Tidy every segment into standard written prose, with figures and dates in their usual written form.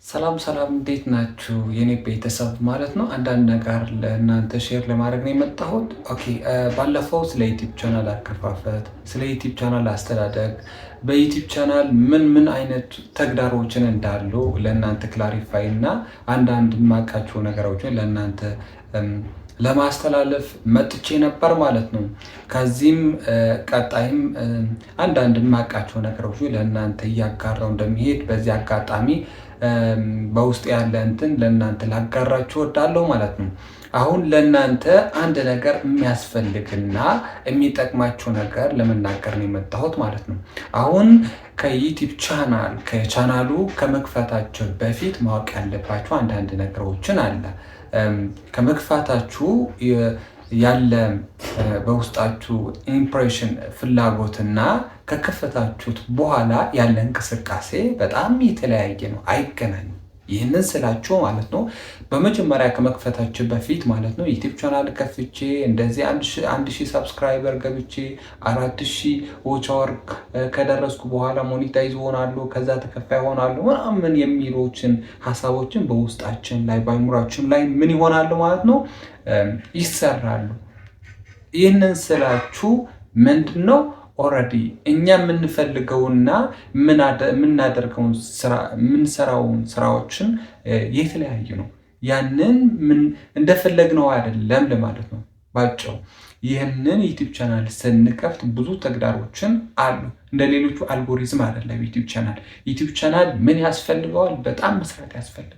ሰላም ሰላም እንዴት ናችሁ? የኔ ቤተሰብ ማለት ነው። አንዳንድ ነገር ለእናንተ ሼር ለማድረግ ነው የመጣሁት። ኦኬ ባለፈው ስለ ዩቲዩብ ቻናል አከፋፈት፣ ስለ ዩቲዩብ ቻናል አስተዳደግ፣ በዩቲዩብ ቻናል ምን አይነት ተግዳሮችን እንዳሉ ለእናንተ ክላሪፋይ እና አንዳንድ የማውቃቸው ነገሮችን ለእናንተ ለማስተላለፍ መጥቼ ነበር ማለት ነው። ከዚህም ቀጣይም አንዳንድ የማውቃቸው ነገሮች ለእናንተ እያጋራው እንደሚሄድ በዚህ አጋጣሚ በውስጥ ያለ እንትን ለእናንተ ላጋራችሁ እወዳለሁ ማለት ነው። አሁን ለእናንተ አንድ ነገር የሚያስፈልግና የሚጠቅማችሁ ነገር ለመናገር ነው የመጣሁት ማለት ነው። አሁን ከዩቲዩብ ከቻናሉ ከመክፈታችሁ በፊት ማወቅ ያለባችሁ አንዳንድ ነገሮችን አለ። ከመክፈታችሁ ያለ በውስጣችሁ ኢምፕሬሽን ፍላጎትና ከከፈታችሁት በኋላ ያለ እንቅስቃሴ በጣም የተለያየ ነው፣ አይገናኝም። ይህንን ስላችሁ ማለት ነው በመጀመሪያ ከመክፈታችሁ በፊት ማለት ነው ዩቲዩብ ቻናል ከፍቼ እንደዚህ 1000 ሰብስክራይበር ገብቼ 4000 ዎች አወር ከደረስኩ በኋላ ሞኔታይዝ ሆናሉ፣ ከዛ ተከፋይ ሆናሉ ምናምን የሚሉትን ሀሳቦችን በውስጣችን ላይ በአይምሯችን ላይ ምን ይሆናሉ ማለት ነው ይሰራሉ። ይህንን ስላችሁ ምንድነው ኦልሬዲ እኛ የምንፈልገውና የምናደርገውን ስራ የምንሰራውን ስራዎችን የተለያዩ ነው። ያንን እንደፈለግነው አይደለም ለማለት ነው ባጭሩ። ይህንን ዩቲዩብ ቻናል ስንከፍት ብዙ ተግዳሮችን አሉ። እንደ ሌሎቹ አልጎሪዝም አይደለም። ዩቲዩብ ቻናል ምን ያስፈልገዋል? በጣም መስራት ያስፈልገዋል።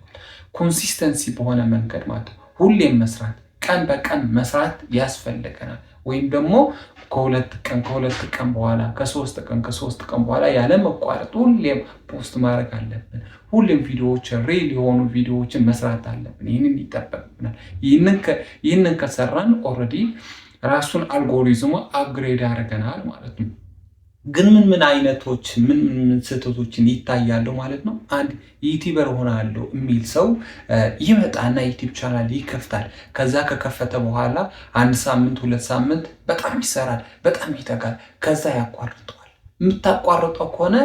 ኮንሲስተንሲ በሆነ መንገድ ማለት ነው። ሁሌም መስራት፣ ቀን በቀን መስራት ያስፈልገናል። ወይም ደግሞ ከሁለት ቀን በኋላ ከሶስት ቀን በኋላ ያለ መቋረጥ ሁሌም ፖስት ማድረግ አለብን። ሁሌም ሪል የሆኑ ቪዲዮዎችን መስራት አለብን። ይህንን ይጠበቅብናል። ይህንን ከሰራን ኦልሬዲ ራሱን አልጎሪዝሙ አፕግሬድ ያደርገናል ማለት ነው። ግን ምን አይነቶች ምን ስህተቶችን ይታያሉ ማለት ነው? አንድ ዩቲዩበር ሆናለሁ የሚል ሰው ይመጣና ዩቲዩብ ቻናል ይከፍታል። ከዛ ከከፈተ በኋላ 1 ሳምንት 2 ሳምንት በጣም ይሰራል፣ በጣም ይተጋል። ከዛ ያቋርጠዋል። የምታቋርጠው ከሆነ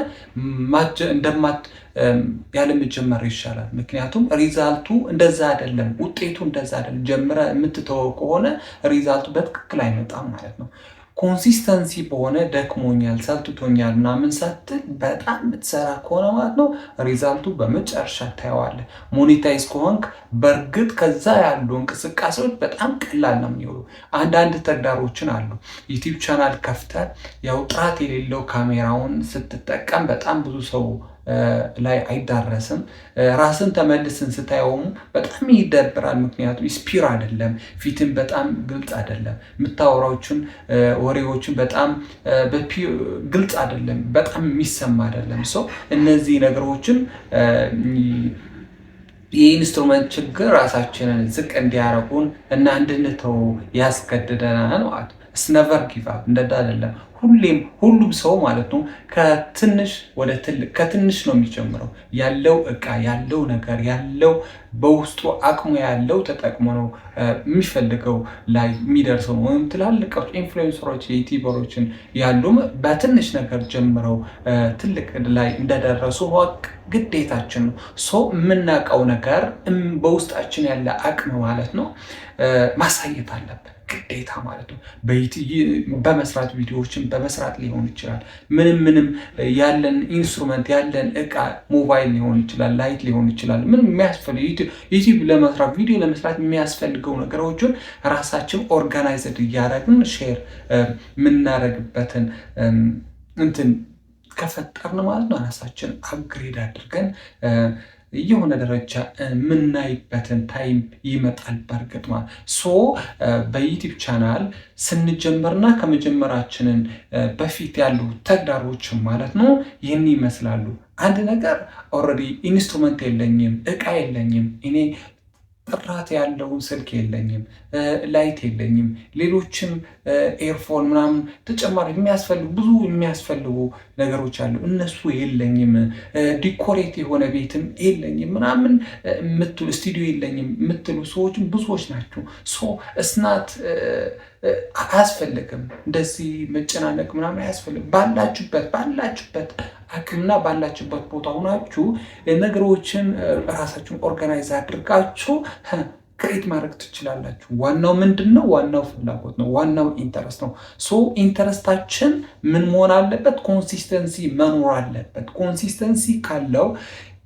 ያለመጀመር ይሻላል። ምክንያቱም ሪዛልቱ እንደዛ አይደለም፣ ውጤቱ እንደዛ አይደለም። ጀምረ የምትተወው ከሆነ ሪዛልቱ በትክክል አይመጣም ማለት ነው። ኮንሲስተንሲ በሆነ ደክሞኛል፣ ሰልትቶኛል ምናምን ሳትል በጣም የምትሰራ ከሆነ ማለት ነው ሪዛልቱ በመጨረሻ ታየዋለህ። ሞኔታይዝ ከሆንክ በእርግጥ ከዛ ያሉ እንቅስቃሴዎች በጣም ቀላል ነው የሚሆኑ። አንዳንድ ተግዳሮችን አሉ። ዩቲዩብ ቻናል ከፍተህ ያው ጥራት የሌለው ካሜራውን ስትጠቀም በጣም ብዙ ሰው ላይ አይዳረስም። ራስን ተመልስን ስታየውም በጣም ይደብራል። ምክንያቱም ስፒር አይደለም፣ ፊትን በጣም ግልጽ አይደለም፣ የምታወራዎችን ወሬዎችን በጣም ግልጽ አይደለም፣ በጣም የሚሰማ አይደለም። ሰው እነዚህ ነገሮችን የኢንስትሩመንት ችግር ራሳችንን ዝቅ እንዲያረጉን እና እንድንተው ያስገድደናል ማለት ነው። ስነቨር ጊቭ አፕ እንደዛ አይደለም። ሁሉም ሰው ማለት ነው ከትንሽ ወደ ትልቅ ከትንሽ ነው የሚጀምረው። ያለው እቃ ያለው ነገር ያለው በውስጡ አቅሙ ያለው ተጠቅሞ ነው የሚፈልገው ላይ የሚደርሰው ነው። ወይም ትላልቆች ኢንፍሉዌንሰሮች ዩቲዩበሮችን ያሉም በትንሽ ነገር ጀምረው ትልቅ ላይ እንደደረሱ ወቅ ግዴታችን ነው። ሰው የምናውቀው ነገር በውስጣችን ያለ አቅም ማለት ነው ማሳየት አለብን ግዴታ ማለት ነው። በመስራት ቪዲዮዎችን በመስራት ሊሆን ይችላል። ምንም ያለን ኢንስትሩመንት ያለን እቃ ሞባይል ሊሆን ይችላል፣ ላይት ሊሆን ይችላል። ምንም የሚያስፈልግ ዩቲዩብ ለመስራት ቪዲዮ ለመስራት የሚያስፈልገው ነገሮችን ራሳችን ኦርጋናይዝድ እያደረግን ሼር የምናደርግበትን እንትን ከፈጠርን ማለት ነው ራሳችን አፕግሬድ አድርገን የሆነ ደረጃ የምናይበትን ታይም ይመጣል። በእርግጥ በዩቲዩብ ቻናል ስንጀምርና ከመጀመራችንን በፊት ያሉ ተግዳሮች ማለት ነው ይህን ይመስላሉ። አንድ ነገር ኦልሬዲ ኢንስትሩመንት የለኝም፣ እቃ የለኝም፣ እኔ ጥራት ያለውን ስልክ የለኝም፣ ላይት የለኝም፣ ሌሎችም ኤርፎን ምናምን ተጨማሪ ብዙ የሚያስፈልጉ ነገሮች አሉ፣ እነሱ የለኝም፣ ዲኮሬት የሆነ ቤትም የለኝም ምናምን የምትሉ ስቱዲዮ የለኝም የምትሉ ሰዎችም ብዙዎች ናቸው። እስናት አያስፈልግም፣ እንደዚህ መጨናነቅ ምናምን አያስፈልግም። ባላችሁበት አቅምና ባላችሁበት ቦታ ሆናችሁ ነገሮችን ራሳችሁን ኦርጋናይዝ አድርጋችሁ ክሬት ማድረግ ትችላላችሁ። ዋናው ምንድነው? ዋናው ፍላጎት ነው። ዋናው ኢንተረስት ነው። ኢንተረስታችን ምን መሆን አለበት? ኮንሲስተንሲ መኖር አለበት። ኮንሲስተንሲ ካለው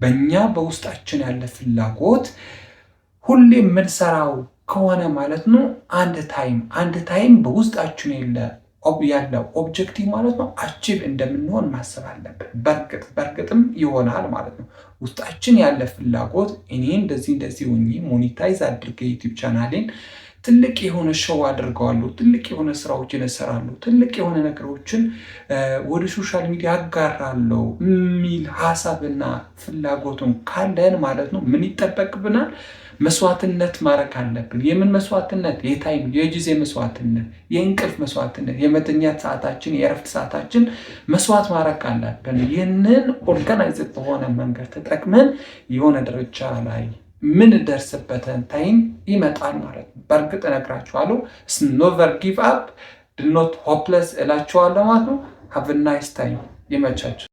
በእኛ በውስጣችን ያለ ፍላጎት ሁሌ የምንሰራው ከሆነ ማለት ነው አንድ ታይም በውስጣችን ያለው ኦብጀክቲቭ ማለት ነው አቺቭ እንደምንሆን ማሰብ አለብን። በእርግጥም ይሆናል ማለት ነው። ውስጣችን ያለ ፍላጎት እኔ እንደዚህ ሆኜ ሞኔታይዝ አድርጌ ዩቲዩብ ቻናሌን ትልቅ የሆነ ሾው አድርገዋለሁ፣ ትልቅ የሆነ ስራዎችን እሰራለሁ፣ ትልቅ የሆነ ነገሮችን ወደ ሶሻል ሚዲያ አጋራለሁ የሚል ሀሳብና ፍላጎቱን ካለን ማለት ነው ምን ይጠበቅብናል? መስዋዕትነት ማድረግ አለብን። የምን መስዋዕትነት? የታይም የጊዜ መስዋዕትነት፣ የእንቅልፍ መስዋዕትነት፣ የመተኛት ሰዓታችን፣ የእረፍት ሰዓታችን መስዋዕት ማድረግ አለብን። ይህንን ኦርጋናይዝድ በሆነ መንገድ ተጠቅመን የሆነ ደረጃ ላይ ምን ደርስበትን ታይም ይመጣል ማለት ነው። በእርግጥ እነግራችኋለሁ። ኔቨር ጊቭ አፕ ኖት ሆፕለስ እላችኋለሁ ማለት ነው። ሃቭ ናይስ ታይም። ይመቻችሁ።